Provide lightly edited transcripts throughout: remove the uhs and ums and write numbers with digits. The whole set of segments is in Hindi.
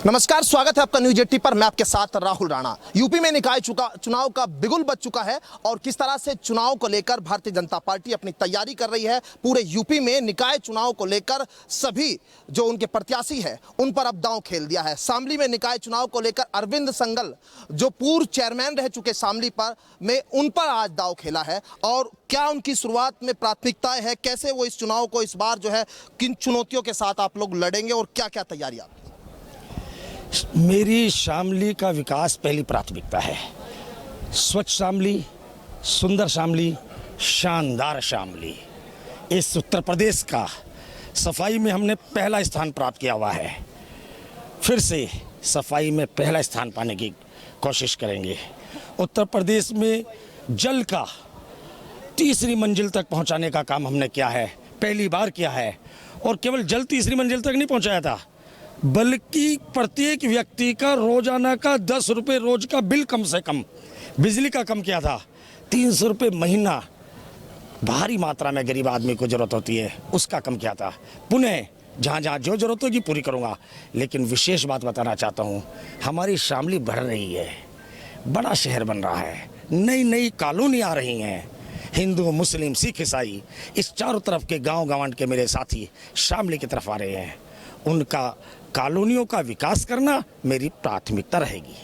नमस्कार, स्वागत है आपका न्यूज 80 पर। मैं आपके साथ राहुल राणा। यूपी में निकाय चुनाव का बिगुल बज चुका है और किस तरह से चुनाव को लेकर भारतीय जनता पार्टी अपनी तैयारी कर रही है। पूरे यूपी में निकाय चुनाव को लेकर सभी जो उनके प्रत्याशी हैं उन पर अब दांव खेल दिया है। शामली में निकाय चुनाव को लेकर अरविंद संगल जो पूर्व चेयरमैन रह चुके शामली पर में उन पर आज दांव खेला है। और क्या उनकी शुरुआत में प्राथमिकताएं है, कैसे वो इस चुनाव को इस बार जो है किन चुनौतियों के साथ आप लोग लड़ेंगे और क्या क्या तैयारी आप? मेरी शामली का विकास पहली प्राथमिकता है। स्वच्छ शामली, सुंदर शामली, शानदार शामली। इस उत्तर प्रदेश का सफाई में हमने पहला स्थान प्राप्त किया हुआ है। फिर से सफाई में पहला स्थान पाने की कोशिश करेंगे। उत्तर प्रदेश में जल का तीसरी मंजिल तक पहुंचाने का काम हमने किया है, पहली बार किया है। और केवल जल तीसरी मंजिल तक नहीं पहुंचाया था, बल्कि प्रत्येक व्यक्ति का रोजाना का 10 रुपये रोज का बिल कम से कम बिजली का कम किया था। 300 रुपये महीना भारी मात्रा में गरीब आदमी को जरूरत होती है, उसका कम किया था। पुनः जहाँ जहाँ जो जरूरत होगी पूरी करूँगा। लेकिन विशेष बात बताना चाहता हूँ, हमारी शामली बढ़ रही है, बड़ा शहर बन रहा है, नई नई कॉलोनी आ रही हैं। हिंदू, मुस्लिम, सिख, ईसाई, इस चारों तरफ के गांव गंवार के मेरे साथी शामली की तरफ आ रहे हैं। उनका कॉलोनियों का विकास करना मेरी प्राथमिकता रहेगी।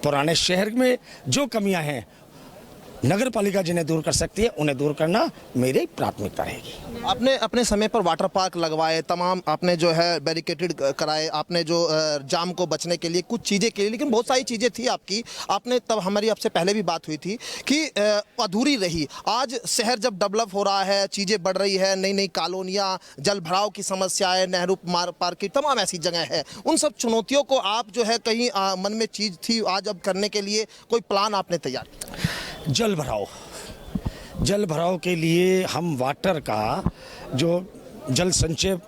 पुराने शहर में जो कमियां हैं नगर पालिका जिन्हें दूर कर सकती है, उन्हें दूर करना मेरी प्राथमिकता रहेगी। आपने अपने समय पर वाटर पार्क लगवाए, तमाम आपने जो है बैरिकेटेड कराए, आपने जो जाम को बचने के लिए कुछ चीज़ें की, लेकिन बहुत सारी चीज़ें थी आपकी। आपने तब हमारी आपसे पहले भी बात हुई थी कि अधूरी रही। आज शहर जब डेवलप हो रहा है, चीज़ें बढ़ रही है, नई नई कॉलोनियाँ, जल भराव की समस्याएँ, नेहरू पार्क की तमाम ऐसी जगह है, उन सब चुनौतियों को आप जो है कहीं मन में चीज़ थी आज अब करने के लिए कोई प्लान आपने तैयार किया? जल भराव के लिए हम वाटर का जो जल संचय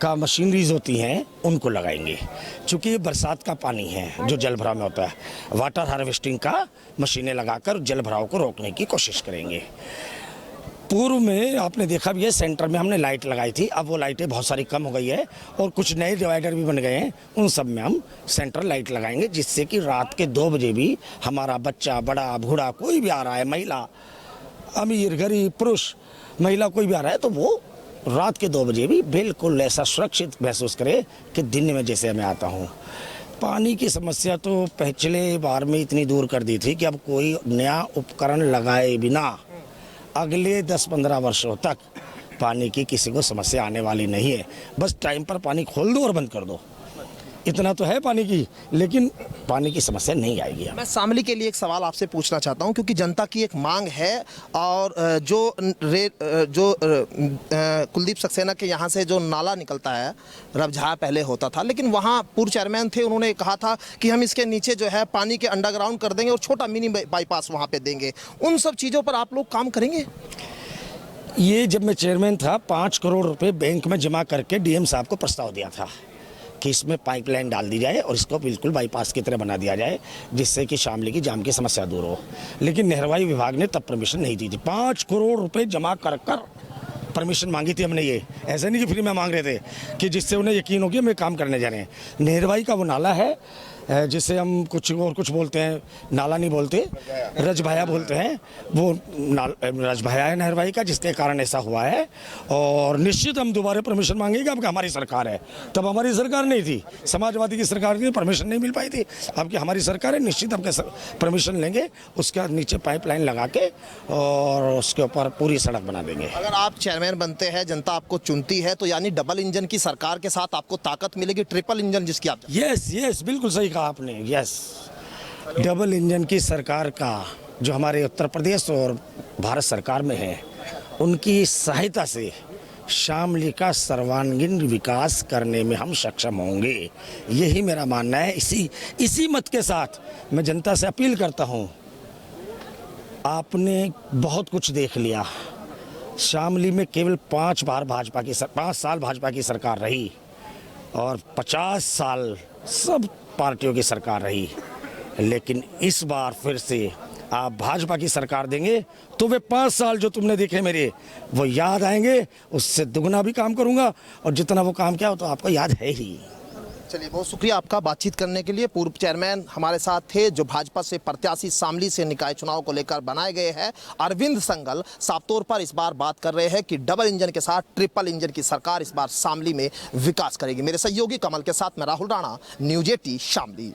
का मशीनरीज होती हैं उनको लगाएंगे। चूँकि ये बरसात का पानी है जो जल भराव में होता है, वाटर हार्वेस्टिंग का मशीनें लगाकर जल भराव को रोकने की कोशिश करेंगे। पूर्व में आपने देखा भी है, सेंटर में हमने लाइट लगाई थी, अब वो लाइटें बहुत सारी कम हो गई है और कुछ नए डिवाइडर भी बन गए हैं। उन सब में हम सेंटर लाइट लगाएंगे, जिससे कि रात के 2 बजे भी हमारा बच्चा, बड़ा, बूढ़ा, कोई भी आ रहा है, महिला, अमीर, गरीब, पुरुष, महिला कोई भी आ रहा है, तो वो रात के 2 बजे भी बिल्कुल ऐसा सुरक्षित महसूस करे कि दिन में जैसे मैं आता हूँ। पानी की समस्या तो पिछले बार में इतनी दूर कर दी थी कि अब कोई नया उपकरण लगाए बिना अगले 10-15 वर्षों तक पानी की किसी को समस्या आने वाली नहीं है। बस टाइम पर पानी खोल दो और बंद कर दो, इतना तो है पानी की, लेकिन पानी की समस्या नहीं आएगी। मैं शामली के लिए एक सवाल आपसे पूछना चाहता हूं, क्योंकि जनता की एक मांग है और जो कुलदीप सक्सेना के यहाँ से जो नाला निकलता है, रबझा पहले होता था, लेकिन वहाँ पूर्व चेयरमैन थे, उन्होंने कहा था कि हम इसके नीचे जो है पानी के अंडरग्राउंड कर देंगे और छोटा मिनी बाईपास वहाँ पे देंगे। उन सब चीज़ों पर आप लोग काम करेंगे? ये जब मैं चेयरमैन था 5 करोड़ रुपये बैंक में जमा करके डीएम साहब को प्रस्ताव दिया था कि इसमें पाइपलाइन डाल दी जाए और इसको बिल्कुल बाईपास की तरह बना दिया जाए, जिससे कि शामली की जाम की समस्या दूर हो। लेकिन नहरवाई विभाग ने तब परमिशन नहीं दी थी। 5 करोड़ रुपए जमा कर परमिशन मांगी थी हमने। ये ऐसा नहीं कि फ्री में मांग रहे थे, कि जिससे उन्हें यकीन हो गया मैं काम करने जा रहे हैं। नहरवाई का वो नाला है जिसे हम कुछ और कुछ बोलते हैं, नाला नहीं बोलते, रजभाया बोलते हैं। वो रजभाया है नहरवाई का, जिसके कारण ऐसा हुआ है। और निश्चित हम दोबारा परमिशन मांगेंगे। अब हमारी सरकार है, तब हमारी सरकार नहीं थी, समाजवादी की सरकार थी, परमिशन नहीं मिल पाई थी। अब की हमारी सरकार है, निश्चित हम परमिशन लेंगे, उसके नीचे पाइपलाइन लगा के और उसके ऊपर पूरी सड़क बना देंगे। अगर आप चेयरमैन बनते हैं, जनता आपको चुनती है, तो यानी डबल इंजन की सरकार के साथ आपको ताकत मिलेगी, ट्रिपल इंजन जिसकी आप। यस, बिल्कुल सही कहा आपने। यस, डबल इंजन की सरकार का जो हमारे उत्तर प्रदेश और भारत सरकार में है, उनकी सहायता से शामली का सर्वांगीण विकास करने में हम सक्षम होंगे। यही मेरा मानना है। इसी मत के साथ मैं जनता से अपील करता हूं, आपने बहुत कुछ देख लिया। शामली में केवल 5 साल भाजपा की सरकार रही और 50 साल सब पार्टियों की सरकार रही। लेकिन इस बार फिर से आप भाजपा की सरकार देंगे तो वे 5 साल जो तुमने देखे मेरे, वो याद आएंगे। उससे दुगना भी काम करूंगा और जितना वो काम किया हो तो आपको याद है ही। चलिए, बहुत शुक्रिया आपका बातचीत करने के लिए। पूर्व चेयरमैन हमारे साथ थे जो भाजपा से प्रत्याशी शामली से निकाय चुनाव को लेकर बनाए गए हैं। अरविंद संगल साफ तौर पर इस बार बात कर रहे हैं कि डबल इंजन के साथ ट्रिपल इंजन की सरकार इस बार शामली में विकास करेगी। मेरे सहयोगी कमल के साथ मैं राहुल राणा, न्यूज 18 शामली।